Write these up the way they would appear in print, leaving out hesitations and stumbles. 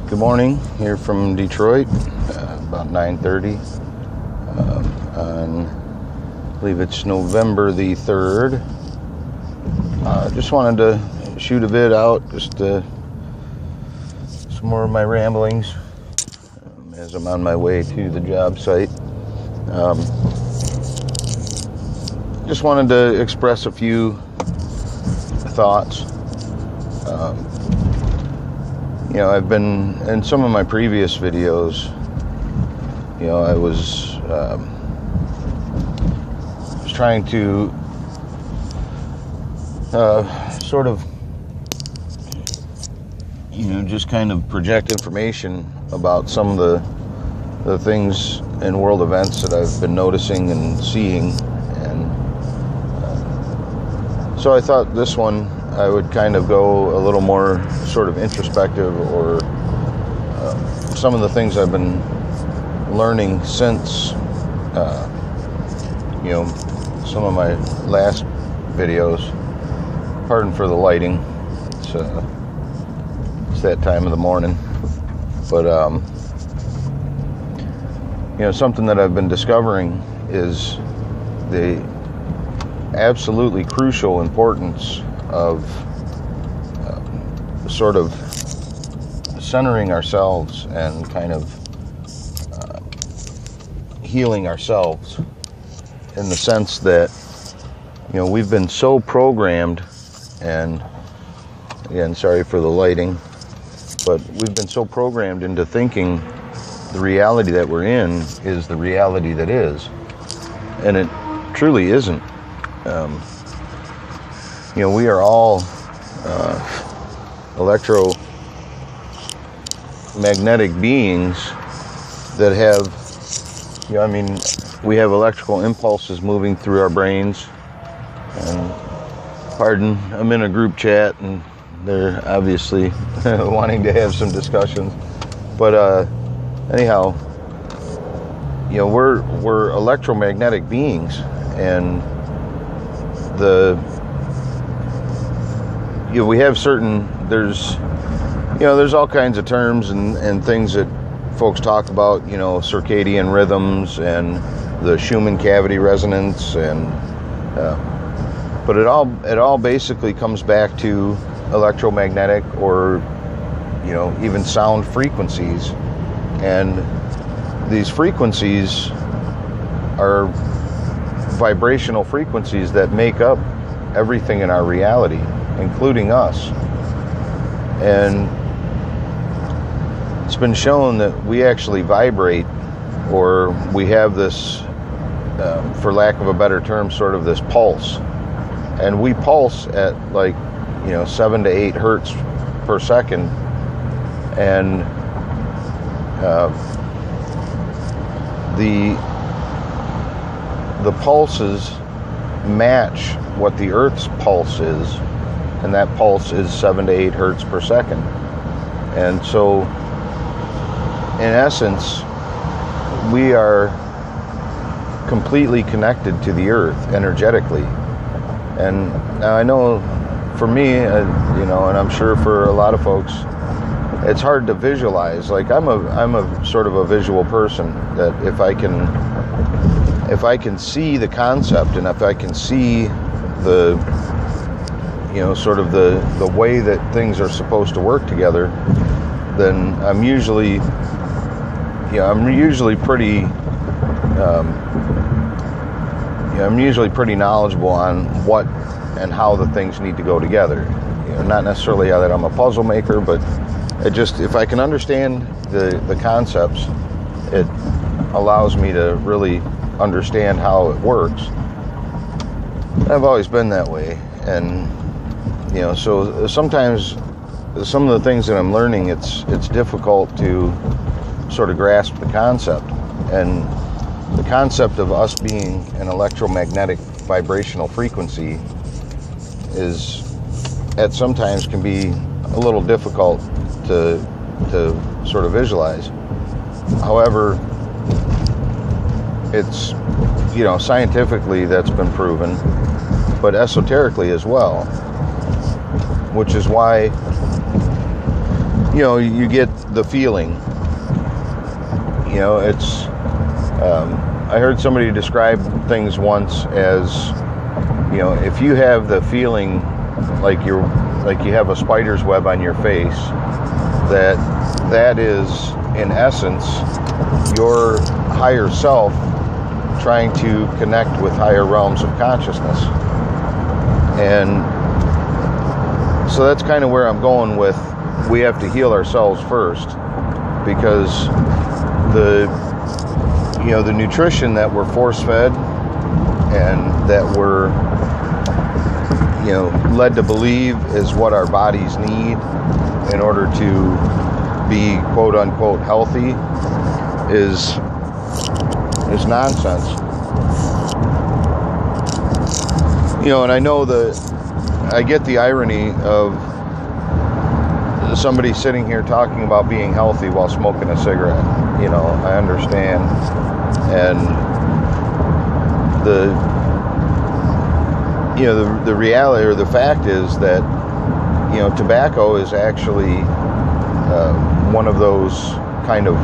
Good morning, here from Detroit, about 9:30 on, I believe it's November the 3rd. Just wanted to shoot a vid out, just some more of my ramblings as I'm on my way to the job site. Just wanted to express a few thoughts. I've been, in some of my previous videos, I was trying to sort of, just kind of project information about some of the things in world events that I've been noticing and seeing. And so I thought this one, I would kind of go a little more sort of introspective, or some of the things I've been learning since, some of my last videos. Pardon for the lighting. It's that time of the morning. But, something that I've been discovering is the absolutely crucial importance of sort of centering ourselves and kind of healing ourselves, in the sense that we've been so programmed, and again, sorry for the lighting, but we've been so programmed into thinking the reality that we're in is the reality that is, and it truly isn't. We are all electromagnetic beings that have, we have electrical impulses moving through our brains. And pardon, I'm in a group chat and they're obviously wanting to have some discussions. But anyhow, we're electromagnetic beings, and we have there's all kinds of terms and things that folks talk about, circadian rhythms and the Schumann cavity resonance, and but it all basically comes back to electromagnetic, or even sound frequencies. And these frequencies are vibrational frequencies that make up everything in our reality, including us. And it's been shown that we actually vibrate, or we have this, for lack of a better term, sort of this pulse. And we pulse at 7 to 8 hertz per second. And the pulses match what the Earth's pulse is, and that pulse is 7 to 8 hertz per second. And so, in essence, we are completely connected to the Earth energetically. And now I know for me, and I'm sure for a lot of folks, it's hard to visualize. Like I'm a sort of a visual person, that if I can see the concept, and if I can see the sort of the way that things are supposed to work together, then I'm usually pretty knowledgeable on what and how the things need to go together. Not necessarily that I'm a puzzle maker, but if I can understand the concepts, it allows me to really understand how it works. I've always been that way. And so sometimes some of the things that I'm learning, it's difficult to sort of grasp the concept. And the concept of us being an electromagnetic vibrational frequency sometimes can be a little difficult to sort of visualize. However, it's scientifically that's been proven, but esoterically as well, which is why you get the feeling. It's I heard somebody describe things once as, if you have the feeling like you have a spider's web on your face, that is in essence your higher self trying to connect with higher realms of consciousness. And so that's kind of where I'm going with, we have to heal ourselves first, because the nutrition that we're force-fed and that we're led to believe is what our bodies need in order to be quote-unquote healthy is nonsense. And I know I get the irony of somebody sitting here talking about being healthy while smoking a cigarette. I understand. And the reality or the fact is that tobacco is actually one of those kind of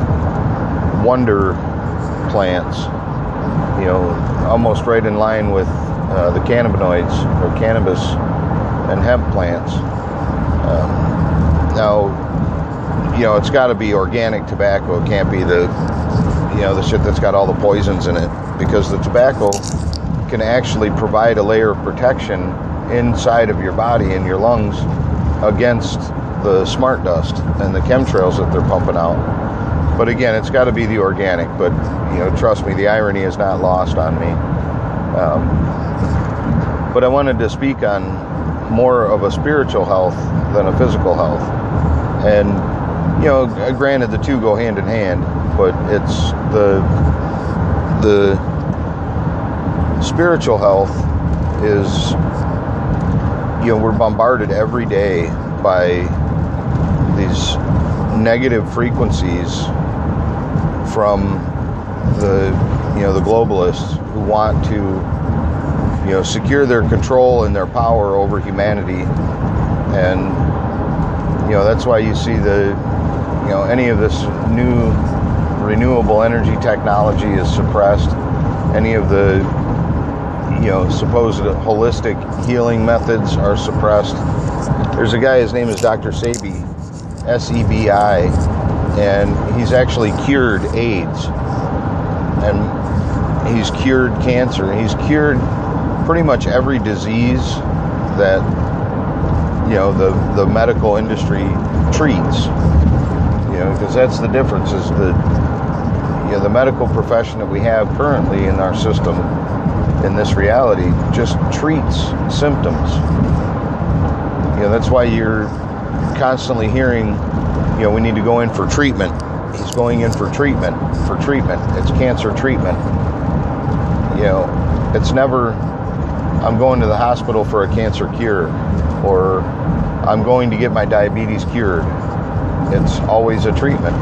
wonder plants, almost right in line with the cannabinoids or cannabis and hemp plants. Now, it's got to be organic tobacco. It can't be the shit that's got all the poisons in it, because the tobacco can actually provide a layer of protection inside of your body and your lungs against the smart dust and the chemtrails that they're pumping out. But again, it's got to be the organic. But trust me, the irony is not lost on me. But I wanted to speak on more of a spiritual health than a physical health. And granted, the two go hand in hand, but it's the spiritual health is, we're bombarded every day by these negative frequencies from the globalists who want to secure their control and their power over humanity. And that's why you see any of this new renewable energy technology is suppressed. Any of the supposed holistic healing methods are suppressed. There's a guy, his name is Dr. Sebi, S-E-B-I, and he's actually cured AIDS, and he's cured cancer, he's cured pretty much every disease that the medical industry treats. Because that's the difference, is the medical profession that we have currently in our system, in this reality, just treats symptoms. That's why you're constantly hearing, we need to go in for treatment. He's going in for treatment. It's cancer treatment. It's never, I'm going to the hospital for a cancer cure, or I'm going to get my diabetes cured. It's always a treatment,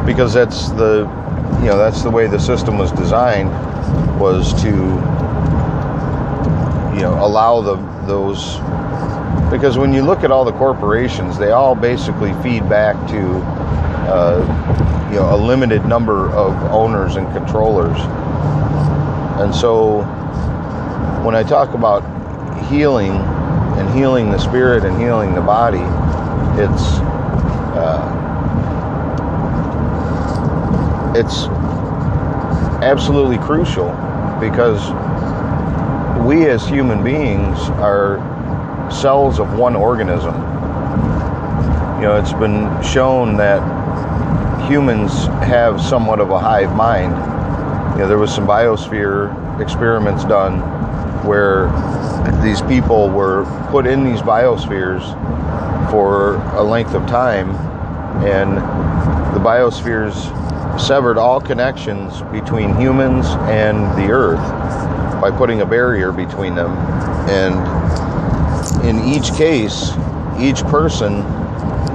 because that's the way the system was designed, was to allow those, because when you look at all the corporations, they all basically feed back to a limited number of owners and controllers. And so when I talk about healing and healing the spirit and healing the body, it's absolutely crucial, because we as human beings are cells of one organism. It's been shown that humans have somewhat of a hive mind. There was some biosphere experiments done where these people were put in these biospheres for a length of time, and the biospheres severed all connections between humans and the earth by putting a barrier between them. And in each case, each person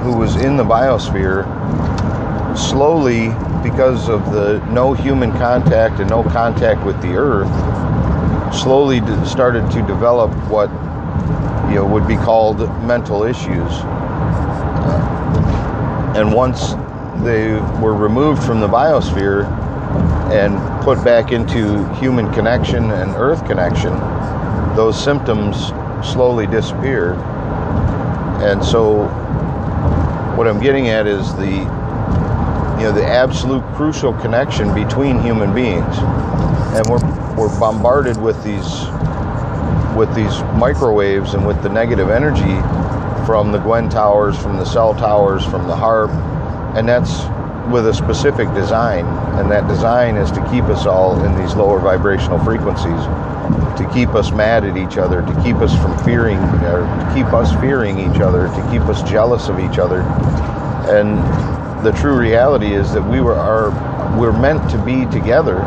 who was in the biosphere slowly, because of the no human contact and no contact with the earth, slowly started to develop what would be called mental issues. And once they were removed from the biosphere and put back into human connection and earth connection, those symptoms slowly disappeared. And so what I'm getting at is the absolute crucial connection between human beings. And we're bombarded with these microwaves and with the negative energy from the Gwen towers, from the cell towers, from the HARP, and that's with a specific design. And that design is to keep us all in these lower vibrational frequencies, to keep us mad at each other, to keep us from fearing, or to keep us fearing each other, to keep us jealous of each other. And the true reality is that we're meant to be together.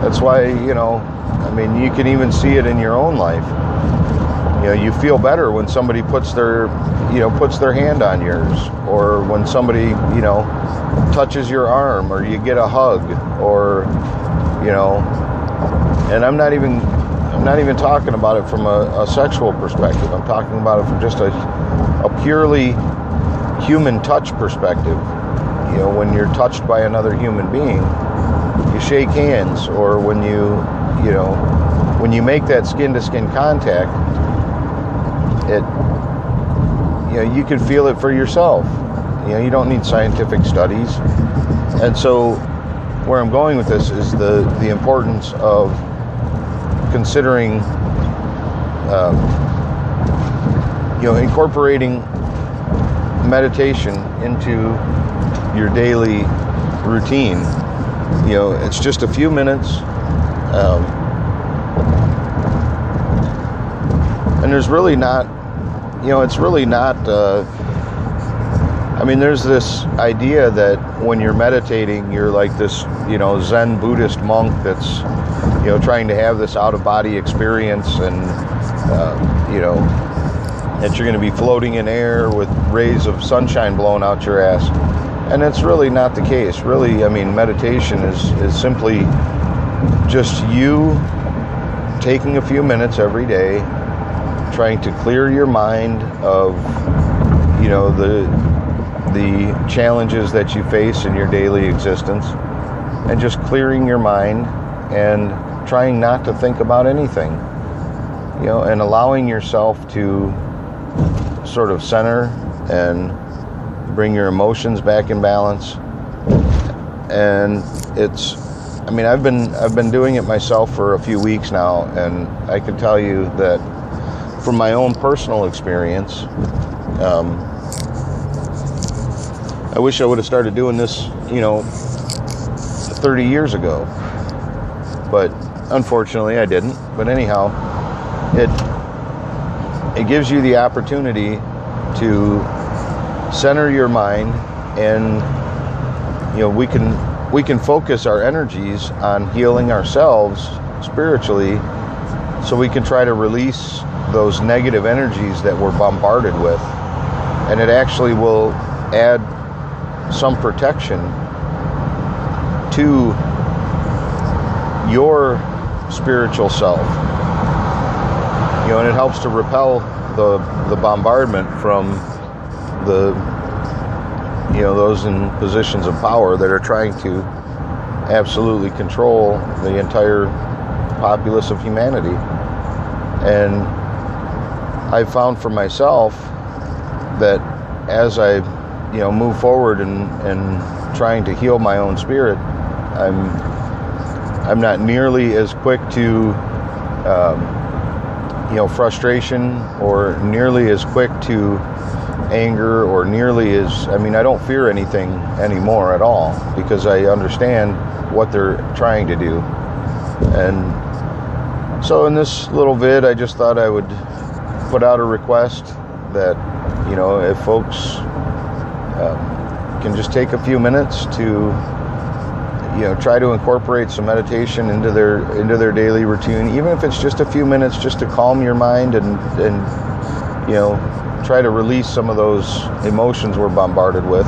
That's why, you can even see it in your own life. You feel better when somebody puts their hand on yours, or when somebody, touches your arm, or you get a hug, or, and I'm not even talking about it from a sexual perspective. I'm talking about it from just a purely human touch perspective. When you're touched by another human being, you shake hands, or when you make that skin-to-skin contact, you can feel it for yourself. You don't need scientific studies. And so where I'm going with this is the importance of considering incorporating meditation into your daily routine. It's just a few minutes, and there's really not, there's this idea that when you're meditating, you're like this, Zen Buddhist monk that's, trying to have this out-of-body experience, and, that you're going to be floating in air with rays of sunshine blowing out your ass. And that's really not the case. Really, meditation is simply just you taking a few minutes every day, trying to clear your mind of, the challenges that you face in your daily existence, and just clearing your mind and trying not to think about anything, and allowing yourself to sort of center and bring your emotions back in balance. And it's, I've been doing it myself for a few weeks now, and I can tell you that from my own personal experience, I wish I would have started doing this, 30 years ago, but unfortunately I didn't. But anyhow, it gives you the opportunity to center your mind, and we can focus our energies on healing ourselves spiritually, so we can try to release those negative energies that we're bombarded with, and it actually will add some protection to your spiritual self, and it helps to repel the bombardment from the those in positions of power that are trying to absolutely control the entire populace of humanity. And I found for myself that as I move forward and trying to heal my own spirit, I'm not nearly as quick to frustration, or nearly as quick to anger, or nearly as, I don't fear anything anymore at all, because I understand what they're trying to do. And so in this little vid, I just thought I would put out a request that, if folks can just take a few minutes to try to incorporate some meditation into their daily routine, even if it's just a few minutes, just to calm your mind and try to release some of those emotions we're bombarded with.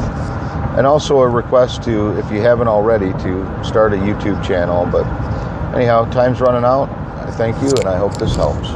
And also a request to, if you haven't already, to start a YouTube channel. But anyhow, time's running out. I thank you, and I hope this helps.